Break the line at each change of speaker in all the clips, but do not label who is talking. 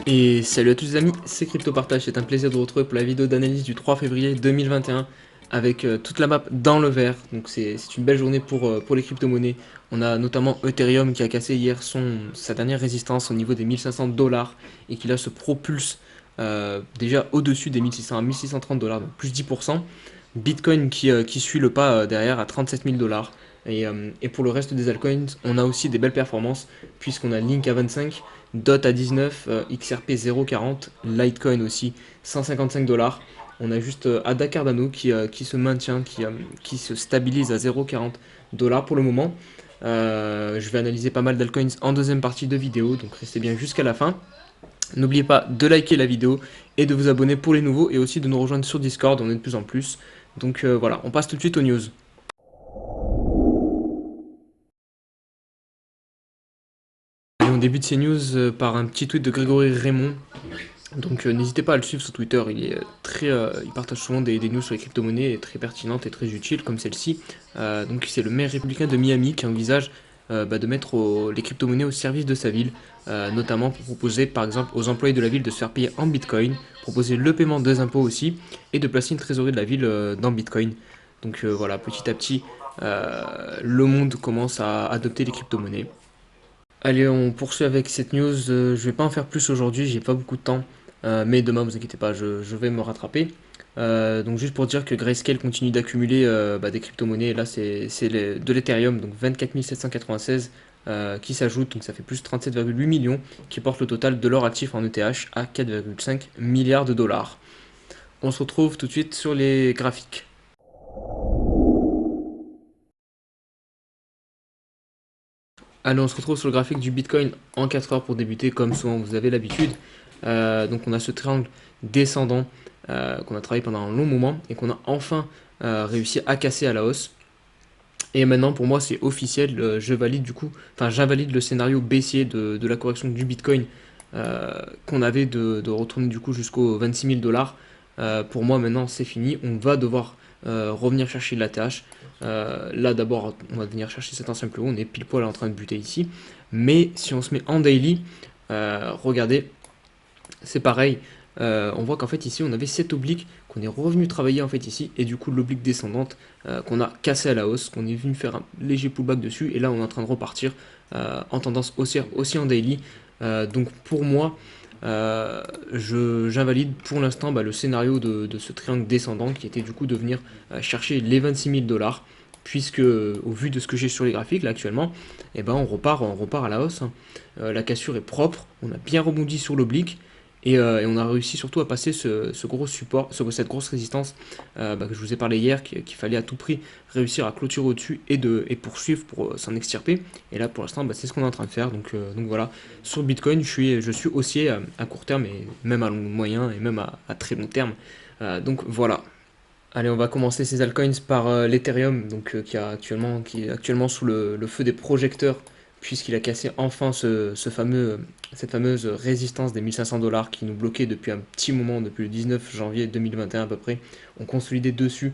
Et salut à tous les amis, c'est CryptoPartage, c'est un plaisir de vous retrouver pour la vidéo d'analyse du 3 février 2021 avec toute la map dans le vert. Donc c'est une belle journée pour les crypto-monnaies. On a notamment Ethereum qui a cassé hier sa dernière résistance au niveau des 1500 dollars et qui là se propulse déjà au-dessus des 1600 à 1630 dollars, donc plus 10%. Bitcoin qui suit le pas derrière à 37 000 dollars. Et pour le reste des altcoins, on a aussi des belles performances puisqu'on a Link à 25, DOT à 19, XRP 0,40, Litecoin aussi 155 dollars. On a juste Ada Cardano qui se maintient, qui se stabilise à 0,40 dollars pour le moment. Je vais analyser pas mal d'altcoins en deuxième partie de vidéo, donc restez bien jusqu'à la fin. N'oubliez pas de liker la vidéo et de vous abonner pour les nouveaux et aussi de nous rejoindre sur Discord, on est de plus en plus. Donc voilà, on passe tout de suite aux news. Et on débute ces news par un petit tweet de Grégory Raymond. Donc n'hésitez pas à le suivre sur Twitter, il partage souvent des news sur les crypto-monnaies très pertinentes et très utiles comme celle-ci. Donc c'est le maire républicain de Miami qui envisage de mettre les crypto-monnaies au service de sa ville, notamment pour proposer par exemple aux employés de la ville de se faire payer en Bitcoin, proposer le paiement des impôts aussi, et de placer une trésorerie de la ville dans Bitcoin. Donc voilà, petit à petit, le monde commence à adopter les crypto-monnaies. Allez, on poursuit avec cette news. Je vais pas en faire plus aujourd'hui, j'ai pas beaucoup de temps. Mais demain, vous inquiétez pas, je vais me rattraper. Donc juste pour dire que Grayscale continue d'accumuler des crypto-monnaies. Là, c'est de l'Ethereum, donc 24 796 qui s'ajoute. Donc ça fait plus 37,8 millions qui porte le total de leur actif en ETH à 4,5 milliards de dollars. On se retrouve tout de suite sur les graphiques. Allez, on se retrouve sur le graphique du Bitcoin en 4 heures pour débuter, comme souvent vous avez l'habitude. Donc on a ce triangle descendant qu'on a travaillé pendant un long moment et qu'on a enfin réussi à casser à la hausse. Et maintenant pour moi c'est officiel, je valide du coup, enfin j'invalide le scénario baissier de la correction du Bitcoin qu'on avait de retourner du coup jusqu'aux 26 000 dollars. Pour moi maintenant c'est fini, on va devoir revenir chercher de la TH. Là d'abord on va venir chercher cet ancien plus haut, on est pile poil en train de buter ici. Mais si on se met en daily, regardez, c'est pareil. On voit qu'en fait ici on avait cette oblique qu'on est revenu travailler en fait ici et du coup l'oblique descendante qu'on a cassé à la hausse, qu'on est venu faire un léger pullback dessus et là on est en train de repartir en tendance haussière aussi en daily. Donc pour moi j'invalide pour l'instant le scénario de ce triangle descendant qui était du coup de venir chercher les 26 000 dollars puisque au vu de ce que j'ai sur les graphiques là actuellement, et on repart à la hausse, hein. La cassure est propre, on a bien rebondi sur l'oblique et on a réussi surtout à passer ce gros support, cette grosse résistance que je vous ai parlé hier, qu'il fallait à tout prix réussir à clôturer au-dessus et poursuivre pour s'en extirper. Et là pour l'instant c'est ce qu'on est en train de faire. Donc voilà, sur Bitcoin je suis haussier à court terme et même à long moyen et même à très long terme. Donc voilà. Allez, on va commencer ces altcoins par l'Ethereum, qui est actuellement sous le feu des projecteurs, puisqu'il a cassé enfin cette fameuse résistance des 1500 dollars qui nous bloquait depuis un petit moment, depuis le 19 janvier 2021 à peu près. On consolidait dessous,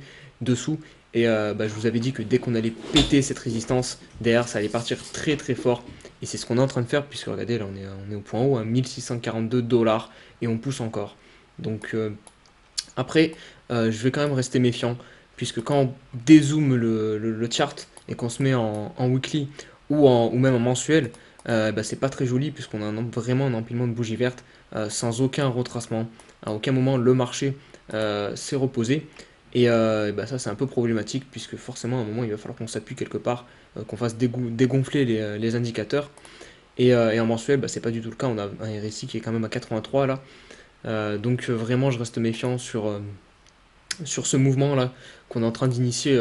et je vous avais dit que dès qu'on allait péter cette résistance, derrière ça allait partir très très fort, et c'est ce qu'on est en train de faire, puisque regardez, là on est au point haut, à 1642 dollars, et on pousse encore. Donc après, je vais quand même rester méfiant, puisque quand on dézoome le chart et qu'on se met en weekly ou même en mensuel, c'est pas très joli, puisqu'on a vraiment un empilement de bougies vertes sans aucun retracement. À aucun moment le marché s'est reposé. Et ça c'est un peu problématique, puisque forcément à un moment il va falloir qu'on s'appuie quelque part, qu'on fasse dégonfler les indicateurs. Et en mensuel, c'est pas du tout le cas, on a un RSI qui est quand même à 83 là. Vraiment je reste méfiant sur ce mouvement là qu'on est en train d'initier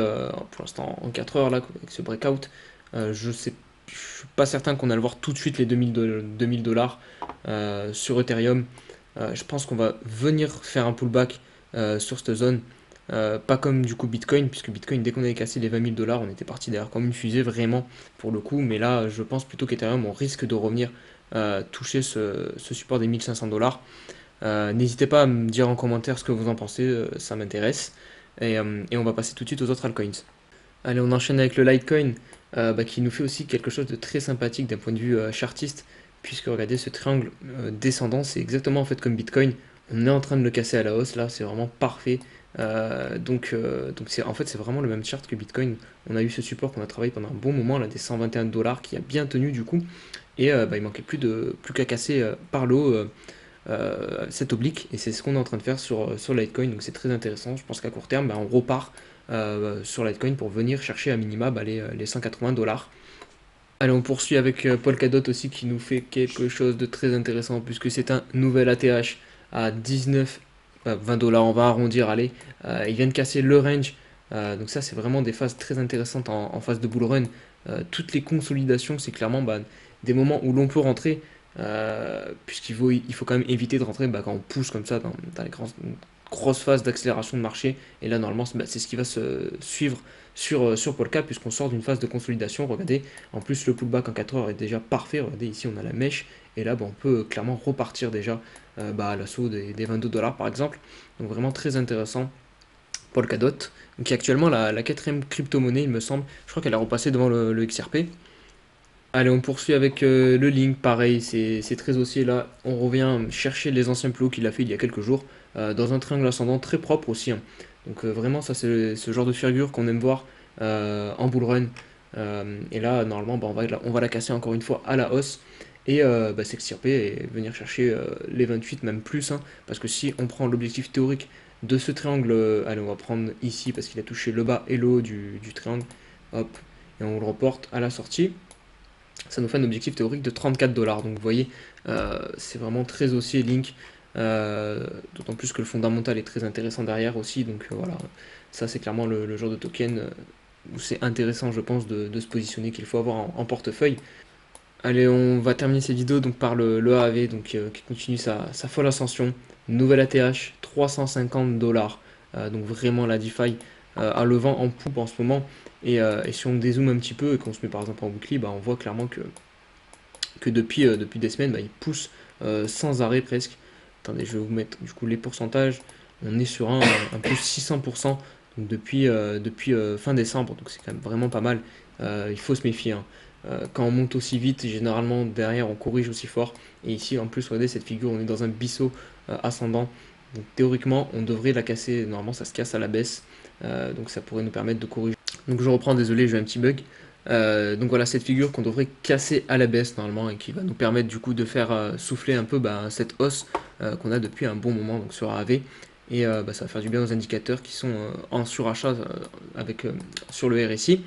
pour l'instant en 4 heures là avec ce breakout. Je sais, je suis pas certain qu'on a le voir tout de suite les 2000 dollars sur Ethereum. Je pense qu'on va venir faire un pullback sur cette zone. Pas comme du coup Bitcoin, puisque Bitcoin, dès qu'on avait cassé les 20 000 dollars, on était parti derrière comme une fusée vraiment pour le coup. Mais là, je pense plutôt qu'Ethereum, on risque de revenir toucher ce support des 1500 dollars. N'hésitez pas à me dire en commentaire ce que vous en pensez, ça m'intéresse. Et on va passer tout de suite aux autres altcoins. Allez, on enchaîne avec le Litecoin, qui nous fait aussi quelque chose de très sympathique d'un point de vue chartiste, puisque regardez ce triangle descendant, c'est exactement en fait comme Bitcoin, on est en train de le casser à la hausse là, c'est vraiment parfait. Donc c'est en fait c'est vraiment le même chart que Bitcoin. On a eu ce support qu'on a travaillé pendant un bon moment là, des 121 dollars qui a bien tenu du coup, et bah, il manquait plus qu'à casser par le haut cette oblique, et c'est ce qu'on est en train de faire sur Litecoin, donc c'est très intéressant. Je pense qu'à court terme, bah, on repart sur Litecoin pour venir chercher à minima bah, les 180 dollars. Allez, on poursuit avec Polkadot aussi qui nous fait quelque chose de très intéressant puisque c'est un nouvel ATH à 19, 20 dollars, on va arrondir, allez. Il vient de casser le range, donc ça c'est vraiment des phases très intéressantes en phase de bull run. Toutes les consolidations, c'est clairement bah, des moments où l'on peut rentrer, puisqu'il faut quand même éviter de rentrer bah, quand on pousse comme ça dans les grosses phases d'accélération de marché. Et là, normalement, c'est ce qui va se suivre sur Polka, puisqu'on sort d'une phase de consolidation. Regardez, en plus, le pullback en 4 heures est déjà parfait. Regardez, ici, on a la mèche. Et là, bah, on peut clairement repartir déjà bah, à l'assaut des 22 dollars, par exemple. Donc, vraiment très intéressant. Polkadot, qui est actuellement la quatrième crypto-monnaie, il me semble. Je crois qu'elle a repassé devant le XRP. Allez, on poursuit avec le Link, pareil, c'est très haussier là. On revient chercher les anciens plus hauts qu'il a fait il y a quelques jours, dans un triangle ascendant très propre aussi, hein. Donc vraiment, ça c'est ce genre de figure qu'on aime voir en bull run. Et là, normalement, bah, on va la casser encore une fois à la hausse. Et bah, s'extirper et venir chercher les 28, même plus, hein. Parce que si on prend l'objectif théorique de ce triangle, allez, on va prendre ici parce qu'il a touché le bas et le haut du triangle. Hop, et on le reporte à la sortie, ça nous fait un objectif théorique de 34 dollars. Donc vous voyez, c'est vraiment très haussier Link. D'autant plus que le fondamental est très intéressant derrière aussi. Donc voilà, ça c'est clairement le genre de token où c'est intéressant, je pense, de se positionner, qu'il faut avoir en portefeuille. Allez, on va terminer cette vidéo donc par le AAV donc, qui continue sa folle ascension. Nouvelle ATH, 350 dollars. Donc vraiment la DeFi a le vent en poupe en ce moment. Et si on dézoome un petit peu et qu'on se met par exemple en weekly, bah, on voit clairement que depuis des semaines, bah, il pousse sans arrêt presque. Attendez, je vais vous mettre du coup les pourcentages. On est sur un plus 600% donc depuis fin décembre, donc c'est quand même vraiment pas mal. Il faut se méfier, hein. Quand on monte aussi vite, généralement derrière on corrige aussi fort. Et ici en plus, regardez cette figure, on est dans un biseau ascendant. Donc théoriquement, on devrait la casser. Normalement, ça se casse à la baisse. Donc ça pourrait nous permettre de corriger. Donc je reprends, désolé, j'ai un petit bug. Donc voilà cette figure qu'on devrait casser à la baisse normalement et qui va nous permettre du coup de faire souffler un peu bah, cette hausse qu'on a depuis un bon moment donc sur AAV. Et bah, ça va faire du bien aux indicateurs qui sont en surachat sur le RSI.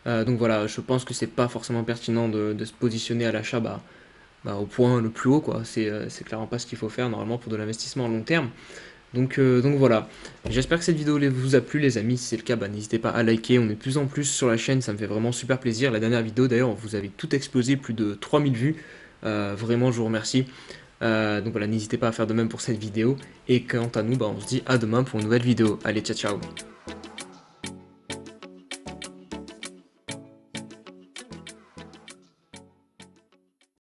Donc voilà, je pense que c'est pas forcément pertinent de se positionner à l'achat bah, au point le plus haut, quoi. C'est clairement pas ce qu'il faut faire normalement pour de l'investissement à long terme. Donc voilà, j'espère que cette vidéo vous a plu les amis. Si c'est le cas, bah, n'hésitez pas à liker, on est de plus en plus sur la chaîne, ça me fait vraiment super plaisir. La dernière vidéo d'ailleurs, vous avez tout explosé, plus de 3000 vues. Vraiment, je vous remercie. Donc voilà, n'hésitez pas à faire de même pour cette vidéo. Et quant à nous, bah, on se dit à demain pour une nouvelle vidéo. Allez, ciao ciao.